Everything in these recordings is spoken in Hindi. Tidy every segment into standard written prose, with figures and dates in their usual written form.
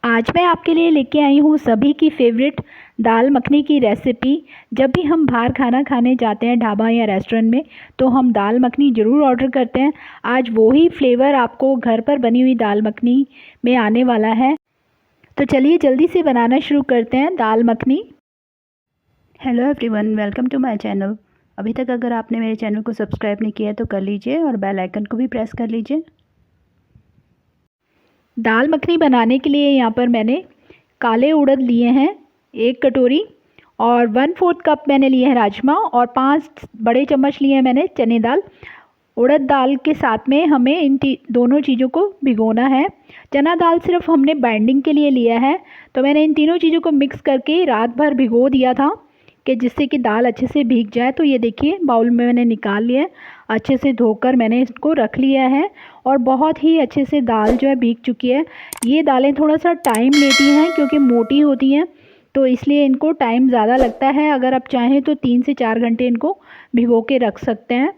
आज मैं आपके लिए लेके आई हूँ सभी की फेवरेट दाल मखनी की रेसिपी। जब भी हम बाहर खाना खाने जाते हैं ढाबा या रेस्टोरेंट में तो हम दाल मखनी ज़रूर ऑर्डर करते हैं। आज वही फ्लेवर आपको घर पर बनी हुई दाल मखनी में आने वाला है। तो चलिए जल्दी से बनाना शुरू करते हैं dal makhani. Hello everyone, welcome to my channel. अभी तक अगर आपने मेरे चैनल को सब्सक्राइब नहीं किया तो कर लीजिए और बेल आइकन को भी प्रेस कर लीजिए। दाल मखनी बनाने के लिए यहाँ पर मैंने काले उड़द लिए हैं 1 कटोरी, और 1/4 कप मैंने लिए हैं राजमा, और 5 बड़े चम्मच लिए हैं मैंने चने दाल। उड़द दाल के साथ में हमें इन दोनों चीज़ों को भिगोना है। चना दाल सिर्फ हमने बाइंडिंग के लिए लिया है, तो मैंने इन तीनों चीज़ों को मिक्स करके रात भर भिगो दिया था कि जिससे कि दाल अच्छे से भीग जाए। तो ये देखिए बाउल में मैंने निकाल लिया है, अच्छे से धोकर मैंने इसको रख लिया है और बहुत ही अच्छे से दाल जो है भीग चुकी है। ये दालें थोड़ा सा टाइम लेती हैं क्योंकि मोटी होती हैं, तो इसलिए इनको टाइम ज़्यादा लगता है। अगर आप चाहें तो 3 से 4 घंटे इनको भिगो के रख सकते हैं।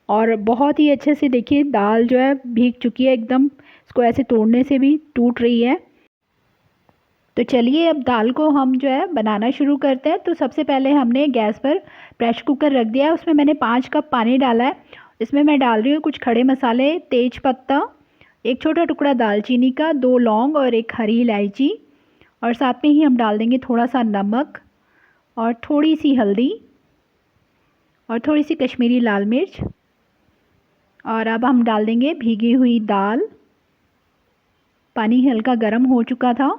और बहुत ही अच्छे से देखिए दाल जो है भीग चुकी है एकदम, इसको ऐसे तोड़ने से भी टूट रही है। तो चलिए अब दाल को हम जो है बनाना शुरू करते हैं। तो सबसे पहले हमने गैस पर प्रेशर कुकर रख दिया है, उसमें मैंने 5 कप पानी डाला है। इसमें मैं डाल रही हूँ कुछ खड़े मसाले, तेज पत्ता, एक छोटा टुकड़ा दालचीनी का, 2 लौंग और 1 हरी इलायची, और साथ में ही हम डाल देंगे थोड़ा सा नमक और थोड़ी सी हल्दी और थोड़ी सी कश्मीरी लाल मिर्च। और अब हम डाल देंगे भीगी हुई दाल। पानी हल्का गर्म हो चुका था।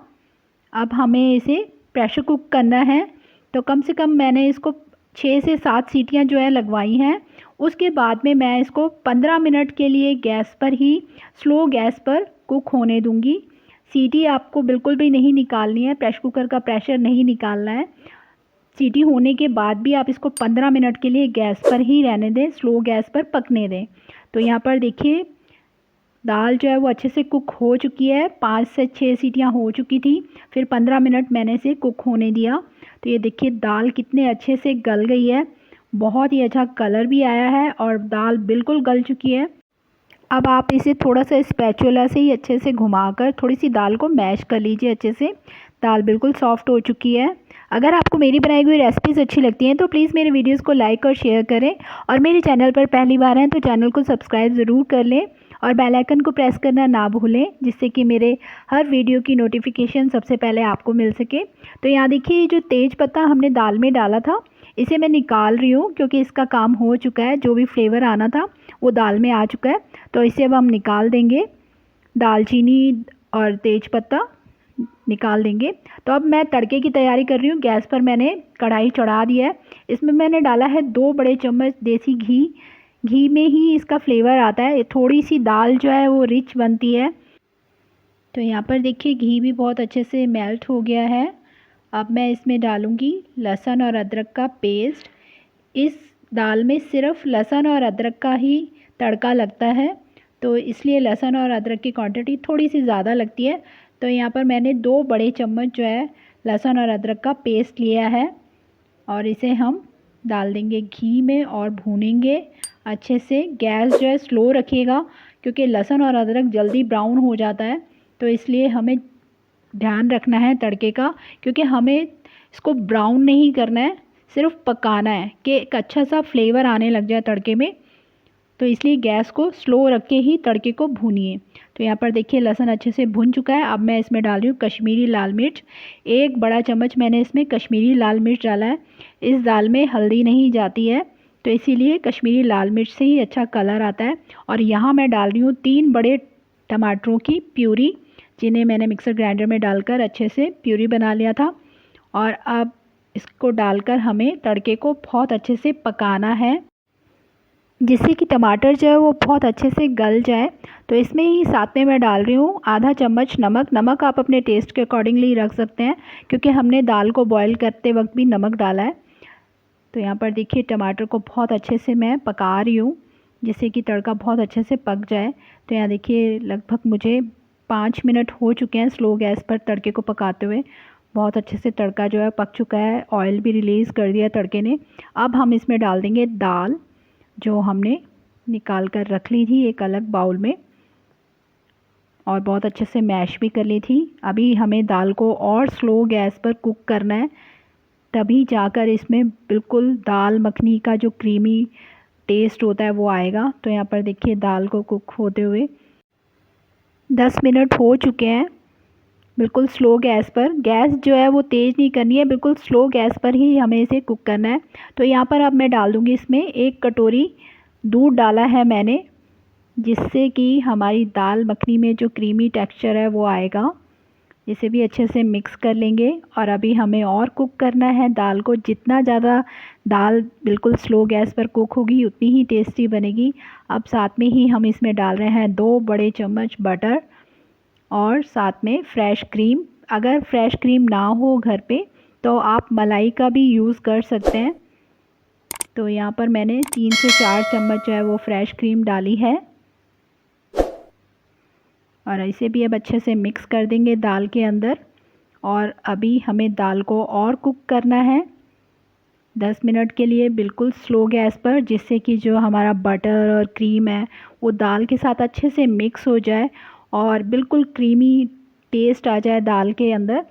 अब हमें इसे प्रेशर कुक करना है, तो कम से कम मैंने इसको 6 से 7 सीटियां जो है लगवाई हैं। उसके बाद में मैं इसको 15 मिनट के लिए गैस पर ही स्लो गैस पर कुक होने दूंगी। सीटी आपको बिल्कुल भी नहीं निकालनी है, प्रेशर कुकर का प्रेशर नहीं निकालना है। सीटी होने के बाद भी आप इसको 15 मिनट के लिए गैस पर ही रहने दें, स्लो गैस पर पकने दें। तो यहाँ पर देखिए दाल जो है वो अच्छे से कुक हो चुकी है, 5 से 6 सीटियाँ हो चुकी थी, फिर 15 मिनट मैंने इसे कुक होने दिया। तो ये देखिए दाल कितने अच्छे से गल गई है, बहुत ही अच्छा कलर भी आया है और दाल बिल्कुल गल चुकी है। अब आप इसे थोड़ा सा स्पैचुला से ही अच्छे से घुमाकर थोड़ी सी दाल को मैश कर लीजिए अच्छे से। दाल बिल्कुल सॉफ्ट हो चुकी है। अगर आपको मेरी बनाई हुई रेसिपीज़ अच्छी लगती हैं तो प्लीज़ मेरे वीडियोस को लाइक और शेयर करें, और मेरे चैनल पर पहली बार हैं तो चैनल को सब्सक्राइब ज़रूर कर लें और बेल आइकन को प्रेस करना ना भूलें, जिससे कि मेरे हर वीडियो की नोटिफिकेशन सबसे पहले आपको मिल सके। तो यहाँ देखिए जो तेज पत्ता हमने दाल में डाला था इसे मैं निकाल रही हूँ क्योंकि इसका काम हो चुका है, जो भी फ्लेवर आना था वो दाल में आ चुका है। तो इसे अब हम निकाल देंगे, दालचीनी और तेज पत्ता निकाल देंगे। तो अब मैं तड़के की तैयारी कर रही हूँ। गैस पर मैंने कढ़ाई चढ़ा दिया है, इसमें मैंने डाला है 2 बड़े चम्मच देसी घी। घी में ही इसका फ्लेवर आता है, थोड़ी सी दाल जो है वो रिच बनती है। तो यहाँ पर देखिए घी भी बहुत अच्छे से मेल्ट हो गया है। अब मैं इसमें डालूँगी लहसुन और अदरक का पेस्ट। इस दाल में सिर्फ लहसुन और अदरक का ही तड़का लगता है, तो इसलिए लहसुन और अदरक की क्वांटिटी थोड़ी सी ज़्यादा लगती है। तो यहाँ पर मैंने 2 बड़े चम्मच जो है लहसुन और अदरक का पेस्ट लिया है, और इसे हम डाल देंगे घी में और भूनेंगे अच्छे से। गैस जो है स्लो रखिएगा क्योंकि लहसुन और अदरक जल्दी ब्राउन हो जाता है, तो इसलिए हमें ध्यान रखना है तड़के का, क्योंकि हमें इसको ब्राउन नहीं करना है, सिर्फ पकाना है कि एक अच्छा सा फ्लेवर आने लग जाए तड़के में। तो इसलिए गैस को स्लो रख के ही तड़के को भूनिए। तो यहाँ पर देखिए लहसुन अच्छे से भुन चुका है। अब मैं इसमें डाल रही हूँ कश्मीरी लाल मिर्च। 1 बड़ा चम्मच मैंने इसमें कश्मीरी लाल मिर्च डाला है। इस दाल में हल्दी नहीं जाती है, तो इसीलिए कश्मीरी लाल मिर्च से ही अच्छा कलर आता है। और यहाँ मैं डाल रही हूँ 3 बड़े टमाटरों की प्यूरी, जिन्हें मैंने मिक्सर ग्राइंडर में डालकर अच्छे से प्यूरी बना लिया था। और अब इसको डालकर हमें तड़के को बहुत अच्छे से पकाना है, जिससे कि टमाटर जो है वो बहुत अच्छे से गल जाए। तो इसमें ही साथ में मैं डाल रही हूँ आधा चम्मच नमक। नमक आप अपने टेस्ट के अकॉर्डिंगली रख सकते हैं, क्योंकि हमने दाल को बॉईल करते वक्त भी नमक डाला है। तो यहाँ पर देखिए टमाटर को बहुत अच्छे से मैं पका रही हूँ, जिससे कि तड़का बहुत अच्छे से पक जाए। तो यहाँ देखिए लगभग मुझे 5 मिनट हो चुके हैं स्लो गैस पर तड़के को पकाते हुए। बहुत अच्छे से तड़का जो है पक चुका है, ऑयल भी रिलीज़ कर दिया तड़के ने। अब हम इसमें डाल देंगे दाल जो हमने निकाल कर रख ली थी एक अलग बाउल में। और बहुत अच्छे से मैश भी कर ली थी। अभी हमें दाल को और स्लो गैस पर कुक करना है, तभी जाकर इसमें बिल्कुल दाल मखनी का जो क्रीमी टेस्ट होता है वो आएगा। तो यहाँ पर देखिए दाल को कुक होते हुए 10 मिनट हो चुके हैं, बिल्कुल स्लो गैस पर। गैस जो है वो तेज़ नहीं करनी है, बिल्कुल स्लो गैस पर ही हमें इसे कुक करना है। तो यहाँ पर अब मैं डाल दूँगी इसमें 1 कटोरी दूध डाला है मैंने, जिससे कि हमारी दाल मखनी में जो क्रीमी टेक्सचर है वो आएगा। इसे भी अच्छे से मिक्स कर लेंगे और अभी हमें और कुक करना है दाल को। जितना ज़्यादा दाल बिल्कुल स्लो गैस पर कुक होगी उतनी ही टेस्टी बनेगी। अब साथ में ही हम इसमें डाल रहे हैं 2 बड़े चम्मच बटर और साथ में फ्रेश क्रीम। अगर फ्रेश क्रीम ना हो घर पे तो आप मलाई का भी यूज़ कर सकते हैं। तो यहाँ पर मैंने 3 से 4 चम्मच जो है वो फ्रेश क्रीम डाली है और इसे भी अब अच्छे से मिक्स कर देंगे दाल के अंदर। और अभी हमें दाल को और कुक करना है 10 मिनट के लिए, बिल्कुल स्लो गैस पर, जिससे कि जो हमारा बटर और क्रीम है वो दाल के साथ अच्छे से मिक्स हो जाए और बिल्कुल क्रीमी टेस्ट आ जाए दाल के अंदर।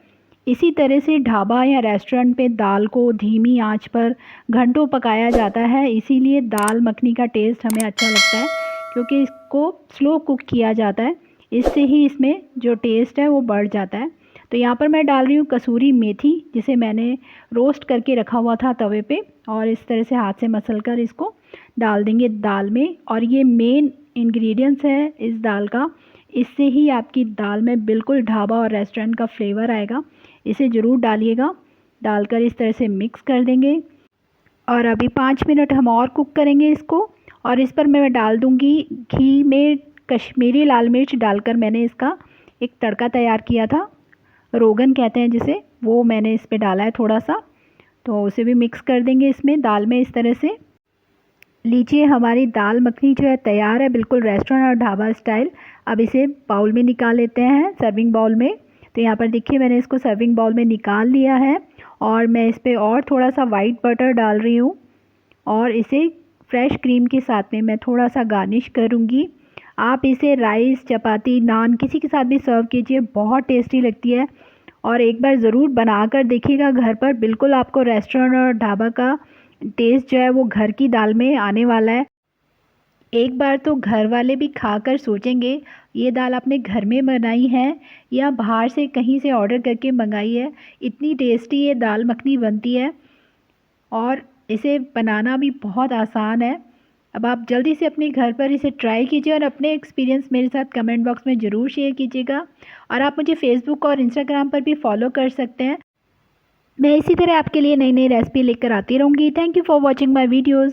इसी तरह से ढाबा या रेस्टोरेंट पे दाल को धीमी आंच पर घंटों पकाया जाता है, इसीलिए दाल मखनी का टेस्ट हमें अच्छा लगता है, क्योंकि इसको स्लो कुक किया जाता है। इससे ही इसमें जो टेस्ट है वो बढ़ जाता है। तो यहाँ पर मैं डाल रही हूँ कसूरी मेथी, जिसे मैंने रोस्ट करके रखा हुआ था तवे पे, और इस तरह से हाथ से मसल कर इसको डाल देंगे दाल में। और ये मेन इंग्रेडिएंट्स है इस दाल का, इससे ही आपकी दाल में बिल्कुल ढाबा और रेस्टोरेंट का फ्लेवर आएगा। इसे ज़रूर डालिएगा। डालकर इस तरह से मिक्स कर देंगे और अभी 5 मिनट हम और कुक करेंगे इसको। और इस पर मैं डाल दूँगी घी में कश्मीरी लाल मिर्च डालकर मैंने इसका एक तड़का तैयार किया था, रोगन कहते हैं जिसे, वो मैंने इस पे डाला है थोड़ा सा। तो उसे भी मिक्स कर देंगे इसमें दाल में इस तरह से। लीजिए हमारी दाल मखनी जो है तैयार है, बिल्कुल रेस्टोरेंट और ढाबा स्टाइल। अब इसे बाउल में निकाल लेते हैं, सर्विंग बाउल में। तो यहाँ पर देखिए मैंने इसको सर्विंग बाउल में निकाल लिया है और मैं इस पर और थोड़ा सा वाइट बटर डाल रही हूँ और इसे फ्रेश क्रीम के साथ में मैं थोड़ा सा गार्निश करूँगी। आप इसे राइस, चपाती, नान किसी के साथ भी सर्व कीजिए, बहुत टेस्टी लगती है। और एक बार ज़रूर बना कर देखिएगा घर पर, बिल्कुल आपको रेस्टोरेंट और ढाबा का टेस्ट जो है वो घर की दाल में आने वाला है। एक बार तो घर वाले भी खाकर सोचेंगे ये दाल आपने घर में बनाई है या बाहर से कहीं से ऑर्डर करके मंगाई है। इतनी टेस्टी ये दाल मखनी बनती है और इसे बनाना भी बहुत आसान है। अब आप जल्दी से अपने घर पर इसे ट्राई कीजिए और अपने एक्सपीरियंस मेरे साथ कमेंट बॉक्स में ज़रूर शेयर कीजिएगा। और आप मुझे फेसबुक और इंस्टाग्राम पर भी फॉलो कर सकते हैं। मैं इसी तरह आपके लिए नई नई रेसिपी लेकर आती रहूँगी। Thank you for watching my videos.